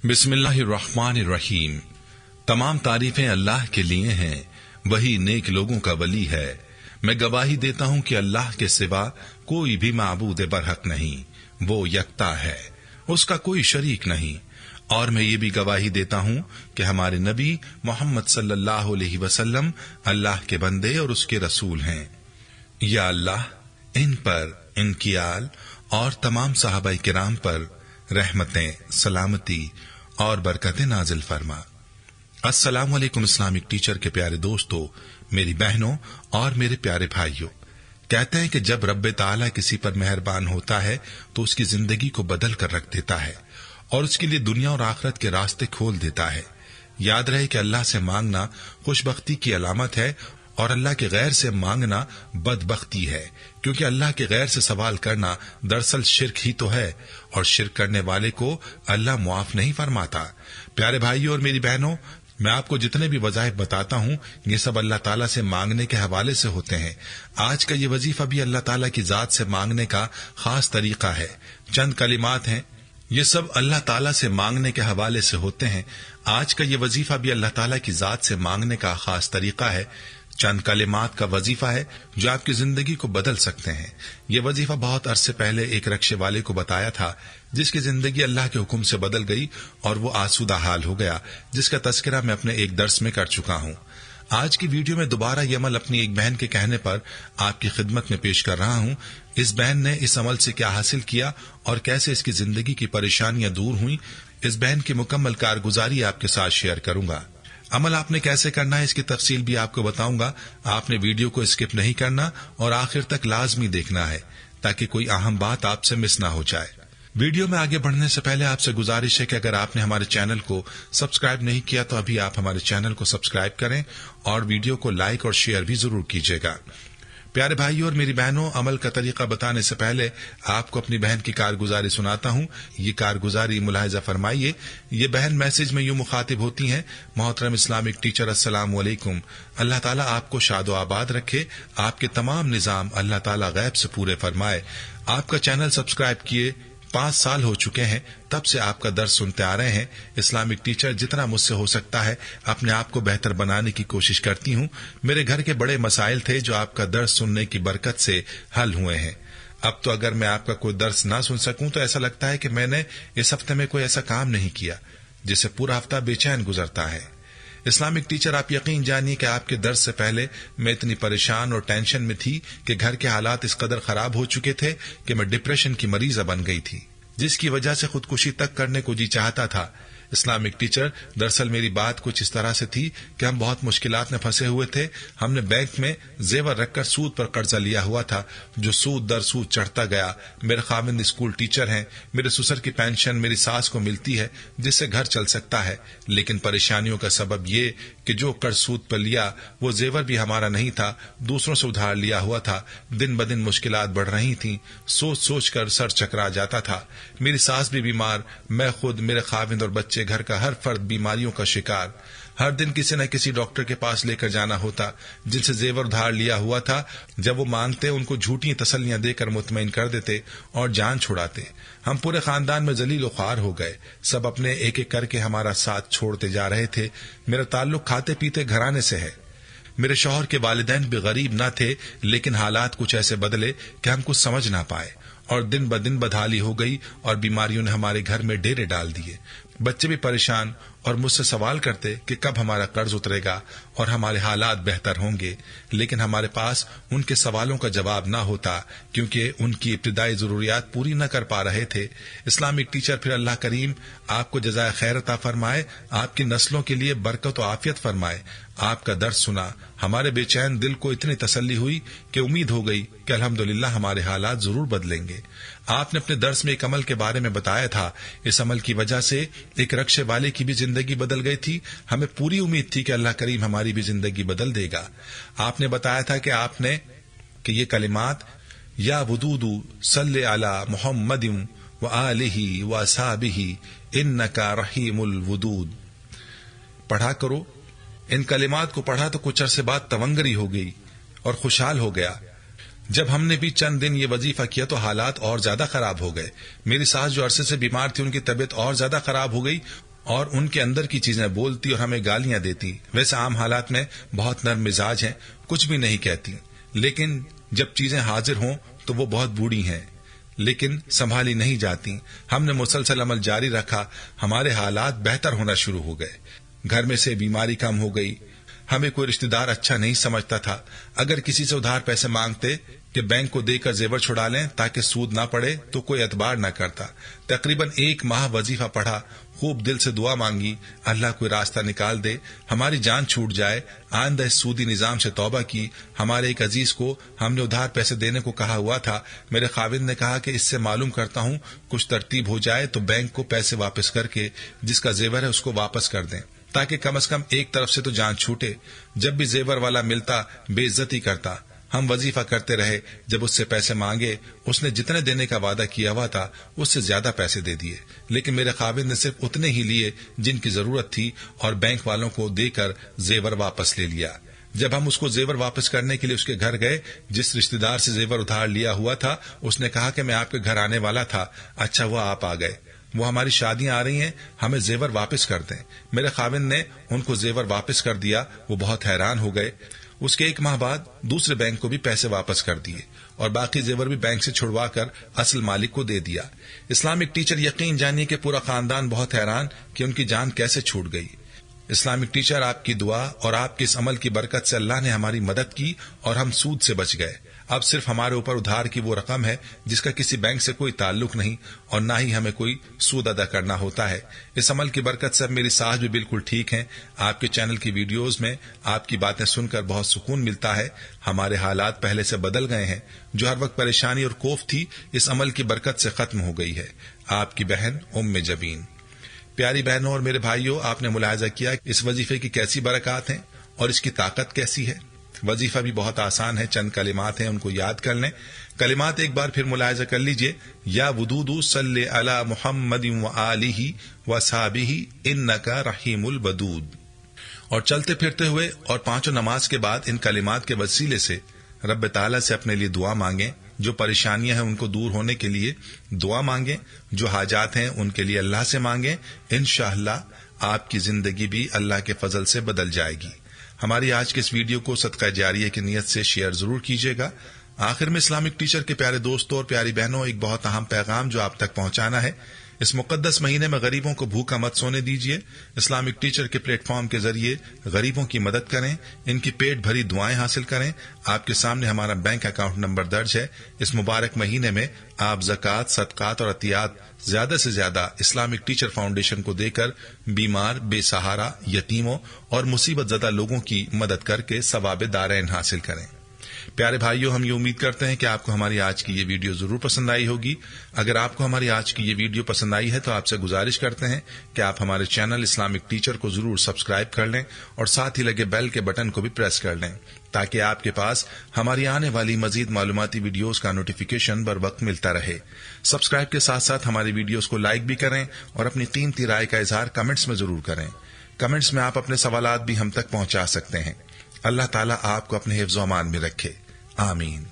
बिस्मिल्लाहिर्रहमानिर्रहीम। तमाम तारीफें अल्लाह के लिए हैं, वही नेक लोगों का वली है। मैं गवाही देता हूँ कि अल्लाह के सिवा कोई भी माबूद बरहक नहीं, वो यकता है, उसका कोई शरीक नहीं। और मैं ये भी गवाही देता हूँ कि हमारे नबी मोहम्मद सल्लल्लाहु अलैहि वसल्लम अल्लाह के बंदे और उसके रसूल हैं। या अल्लाह इन पर, इनकी आल और तमाम सहाबाए किराम पर रहमतें, सलामती और बरकतें नाजिल फरमा। अस्सलाम वालेकुम इस्लामिक टीचर के प्यारे दोस्तों, मेरी बहनों और मेरे प्यारे भाइयों। कहते हैं कि जब रब्बे ताला किसी पर मेहरबान होता है तो उसकी जिंदगी को बदल कर रख देता है और उसके लिए दुनिया और आखिरत के रास्ते खोल देता है। याद रहे कि अल्लाह से मांगना खुशबख्ती की अलामत है और अल्लाह के गैर से मांगना बदबख्ती है, क्योंकि अल्लाह के गैर से सवाल करना दरअसल शिर्क ही तो है और शिर्क करने वाले को अल्लाह मुआफ नहीं फरमाता। प्यारे भाइयों और मेरी बहनों, मैं आपको जितने भी वज़ाइफ बताता हूँ ये सब अल्लाह ताला से मांगने के हवाले से होते हैं। आज का ये वजीफा भी अल्लाह ताला की जात से मांगने का खास तरीका है। चंद कलिमात हैं, ये सब अल्लाह ताला से मांगने के हवाले से होते हैं। आज का ये वजीफा भी अल्लाह ताला की जात से मांगने का खास तरीका है। चंद कलिमात का वजीफा है जो आपकी जिंदगी को बदल सकते हैं। ये वजीफा बहुत अरसे पहले एक रक्शे वाले को बताया था, जिसकी जिंदगी अल्लाह के हुक्म से बदल गई और वो आसूदा हाल हो गया, जिसका तस्करा मैं अपने एक दर्स में कर चुका हूँ। आज की वीडियो में दोबारा ये अमल अपनी एक बहन के कहने पर आपकी खिदमत में पेश कर रहा हूँ। इस बहन ने इस अमल से क्या हासिल किया और कैसे इसकी जिंदगी की परेशानियां दूर हुई, इस बहन की मुकम्मल कारगुजारी आपके साथ शेयर करूंगा। अमल आपने कैसे करना है इसकी तफसील भी आपको बताऊंगा। आपने वीडियो को स्किप नहीं करना और आखिर तक लाजमी देखना है ताकि कोई अहम बात आपसे मिस ना हो जाए। वीडियो में आगे बढ़ने से पहले आपसे गुजारिश है कि अगर आपने हमारे चैनल को सब्सक्राइब नहीं किया तो अभी आप हमारे चैनल को सब्सक्राइब करें और वीडियो को लाइक और शेयर भी जरूर कीजिएगा। प्यारे भाइयों और मेरी बहनों, अमल का तरीका बताने से पहले आपको अपनी बहन की कारगुजारी सुनाता हूँ। ये कारगुजारी मुलाहिजा फरमाइए। ये बहन मैसेज में यूं मुखातिब होती हैं, मोहतरम इस्लामिक टीचर अस्सलाम वालेकुम, अल्लाह ताला आपको शादो आबाद रखे, आपके तमाम निजाम अल्लाह ताला गैब से पूरे फरमाए। आपका चैनल सब्सक्राइब किए 5 साल हो चुके हैं, तब से आपका दर्स सुनते आ रहे हैं। इस्लामिक टीचर जितना मुझसे हो सकता है अपने आप को बेहतर बनाने की कोशिश करती हूँ। मेरे घर के बड़े मसाइल थे जो आपका दर्स सुनने की बरकत से हल हुए हैं। अब तो अगर मैं आपका कोई दर्स ना सुन सकूं तो ऐसा लगता है कि मैंने इस हफ्ते में कोई ऐसा काम नहीं किया जिससे पूरा हफ्ता बेचैन गुजरता है। इस्लामिक टीचर, आप यकीन जानिए कि आपके दर्स से पहले मैं इतनी परेशान और टेंशन में थी कि घर के हालात इस कदर खराब हो चुके थे कि मैं डिप्रेशन की मरीजा बन गई थी, जिसकी वजह से खुदकुशी तक करने को जी चाहता था। इस्लामिक टीचर, दरअसल मेरी बात कुछ इस तरह से थी कि हम बहुत मुश्किलात में फंसे हुए थे। हमने बैंक में जेवर रखकर सूद पर कर्जा लिया हुआ था, जो सूद दर सूद चढ़ता गया। मेरे खाविंद स्कूल टीचर हैं, मेरे ससुर की पेंशन मेरी सास को मिलती है जिससे घर चल सकता है, लेकिन परेशानियों का सबब ये कि जो कर्ज सूद पर लिया वो जेवर भी हमारा नहीं था, दूसरों से उधार लिया हुआ था। दिन ब दिन मुश्किलात बढ़ रही थी, सोच सोच कर सर चकरा जाता था। मेरी सास भी बीमार, मैं खुद, मेरे खाविंद और बच्चे, घर का हर फर्द बीमारियों का शिकार। हर दिन किसी न किसी डॉक्टर के पास लेकर जाना होता, जिनसे जेवर उधार लिया हुआ था। जब वो मांगते उनको झूठी तसल्लियां देकर मुतमईन कर देते और जान छुड़ाते। हम पूरे खानदान में जलील ख्वार हो गए। सब अपने एक एक करके हमारा साथ छोड़ते जा रहे थे। मेरा ताल्लुक खाते पीते घराने से है। मेरे शौहर के वालिदैन भी गरीब न थे, लेकिन हालात कुछ ऐसे बदले कि हम कुछ समझ ना पाए और दिन ब दिन बदहाली हो गई और बीमारियों ने हमारे घर में डेरे डाल दिए। बच्चे भी परेशान और मुझसे सवाल करते कि कब हमारा कर्ज उतरेगा और हमारे हालात बेहतर होंगे, लेकिन हमारे पास उनके सवालों का जवाब ना होता क्योंकि उनकी इब्तिदाई जरूरियात पूरी न कर पा रहे थे। इस्लामिक टीचर, फिर अल्लाह करीम आपको जज़ाए खैर अता फरमाए, आपकी नस्लों के लिए बरकत और आफियत फरमाए। आपका दर्द सुना हमारे बेचैन दिल को इतनी तसल्ली हुई कि उम्मीद हो गई कि अल्हम्दुलिल्लाह हमारे हालात जरूर बदलेंगे। आपने अपने दर्स में एक अमल के बारे में बताया था। इस अमल की वजह से एक रक्शे वाले की भी जिंदगी बदल गई थी। हमें पूरी उम्मीद थी कि अल्लाह करीम हमारी भी जिंदगी बदल देगा। आपने बताया था कि ये कलिमात, या वुदूदू सल्ले अला मुहम्मदिन व आलिही व असहाबिही इन्नका रहीमुल वुदूद पढ़ा करो। इन कलिमात को पढ़ा तो कुछ अरसे बाद तवंगरी हो गई और खुशहाल हो गया। जब हमने भी चंद दिन ये वजीफा किया तो हालात और ज्यादा खराब हो गए। मेरी सास जो अरसे से बीमार थी उनकी तबीयत और ज्यादा खराब हो गई اور ان کے اندر کی چیزیں بولتی اور ہمیں گالیاں دیتی. ویسے عام حالات میں بہت نرم مزاج ہیں، کچھ بھی نہیں کہتی، لیکن جب چیزیں حاضر ہوں تو وہ بہت بوڑھی ہیں، لیکن سنبھالی نہیں جاتی. ہم نے مسلسل عمل جاری رکھا، ہمارے حالات بہتر ہونا شروع ہو گئے. گھر میں سے بیماری کم ہو گئی. ہمیں کوئی رشتہ دار اچھا نہیں سمجھتا تھا. اگر کسی سے ادھار پیسے مانگتے کہ بینک کو دے کر زیور چھڑا لیں تاکہ سود نہ پڑے تو کوئی اعتبار نہ کرتا. تقریباً 1 ماہ وظیفہ پڑھا، خوب دل سے دعا مانگی اللہ کوئی راستہ نکال دے، ہماری جان چھوٹ جائے. آئندہ اس سودی نظام سے توبہ کی. ہمارے ایک عزیز کو ہم نے ادھار پیسے دینے کو کہا ہوا تھا. میرے خاوند نے کہا کہ اس سے معلوم کرتا ہوں کچھ ترتیب ہو جائے تو بینک کو پیسے واپس کر کے جس کا زیور ہے اس کو واپس کر دیں، تاکہ کم از کم ایک طرف سے تو جان چھوٹے. جب بھی زیور والا ملتا بے عزتی کرتا. ہم وظیفہ کرتے رہے. جب اس سے پیسے مانگے اس نے جتنے دینے کا وعدہ کیا ہوا تھا اس سے زیادہ پیسے دے دیے، لیکن میرے خاوند نے صرف اتنے ہی لیے جن کی ضرورت تھی اور بینک والوں کو دے کر زیور واپس لے لیا. جب ہم اس کو زیور واپس کرنے کے لیے اس کے گھر گئے، جس رشتہ دار سے زیور ادھار لیا ہوا تھا اس نے کہا کہ میں آپ کے گھر آنے والا تھا. اچھا ہوا آپ آ گئے، وہ ہماری شادیاں آ رہی ہیں، ہمیں زیور واپس کر دیں. میرے خاوند نے ان کو زیور واپس کر دیا. وہ بہت حیران ہو گئے. اس کے 1 ماہ بعد دوسرے بینک کو بھی پیسے واپس کر دیے اور باقی زیور بھی بینک سے چھڑوا کر اصل مالک کو دے دیا. اسلامک ٹیچر یقین جانیے کہ پورا خاندان بہت حیران کہ ان کی جان کیسے چھوٹ گئی. اسلامک ٹیچر، آپ کی دعا اور آپ کے اس عمل کی برکت سے اللہ نے ہماری مدد کی اور ہم سود سے بچ گئے. اب صرف ہمارے اوپر ادھار کی وہ رقم ہے جس کا کسی بینک سے کوئی تعلق نہیں اور نہ ہی ہمیں کوئی سود ادا کرنا ہوتا ہے. اس عمل کی برکت سے اب میری سانس بھی بالکل ٹھیک ہیں. آپ کے چینل کی ویڈیوز میں آپ کی باتیں سن کر بہت سکون ملتا ہے. ہمارے حالات پہلے سے بدل گئے ہیں. جو ہر وقت پریشانی اور خوف تھی اس عمل کی برکت سے ختم ہو گئی ہے. آپ کی بہن ام جبین. پیاری بہنوں اور میرے بھائیوں، آپ نے ملاحظہ کیا اس وظیفے کی کیسی برکات ہیں اور اس کی طاقت کیسی ہے. وظیفہ بھی بہت آسان ہے، چند کلمات ہیں، ان کو یاد کر لیں. کلمات ایک بار پھر ملاحظہ کر لیجئے. یا ودود صلی علی محمد وآلہ وصحبہ انک رحیم الودود. اور چلتے پھرتے ہوئے اور 5 نماز کے بعد ان کلمات کے وسیلے سے رب تعالیٰ سے اپنے لیے دعا مانگیں. جو پریشانیاں ہیں ان کو دور ہونے کے لیے دعا مانگیں. جو حاجات ہیں ان کے لیے اللہ سے مانگیں. انشاءاللہ آپ کی زندگی بھی اللہ کے فضل سے بدل جائے گی. ہماری آج کے اس ویڈیو کو صدقہ جاریہ کی نیت سے شیئر ضرور کیجیے گا. آخر میں اسلامک ٹیچر کے پیارے دوستوں اور پیاری بہنوں، ایک بہت اہم پیغام جو آپ تک پہنچانا ہے. اس مقدس مہینے میں غریبوں کو بھوکا مت سونے دیجیے. اسلامک ٹیچر کے پلیٹ فارم کے ذریعے غریبوں کی مدد کریں، ان کی پیٹ بھری دعائیں حاصل کریں. آپ کے سامنے ہمارا بینک اکاؤنٹ نمبر درج ہے. اس مبارک مہینے میں آپ زکوٰۃ، صدقات اور عطیات زیادہ سے زیادہ اسلامک ٹیچر فاؤنڈیشن کو دے کر بیمار، بے سہارا، یتیموں اور مصیبت زدہ لوگوں کی مدد کر کے ثواب دارین حاصل کریں. پیارے بھائیوں، ہم یہ امید کرتے ہیں کہ آپ کو ہماری آج کی یہ ویڈیو ضرور پسند آئی ہوگی. اگر آپ کو ہماری آج کی یہ ویڈیو پسند آئی ہے تو آپ سے گزارش کرتے ہیں کہ آپ ہمارے چینل اسلامک ٹیچر کو ضرور سبسکرائب کر لیں اور ساتھ ہی لگے بیل کے بٹن کو بھی پریس کر لیں تاکہ آپ کے پاس ہماری آنے والی مزید معلوماتی ویڈیوز کا نوٹیفیکیشن بر وقت ملتا رہے. سبسکرائب کے ساتھ ساتھ ہماری ویڈیوز کو لائک بھی کریں اور اپنی قیمتی رائے کا اظہار کمنٹس میں ضرور کریں. کمنٹس میں آپ اپنے سوالات بھی ہم تک پہنچا سکتے ہیں. اللہ تعالیٰ آپ کو اپنے حفظ و امان میں رکھے. آمین.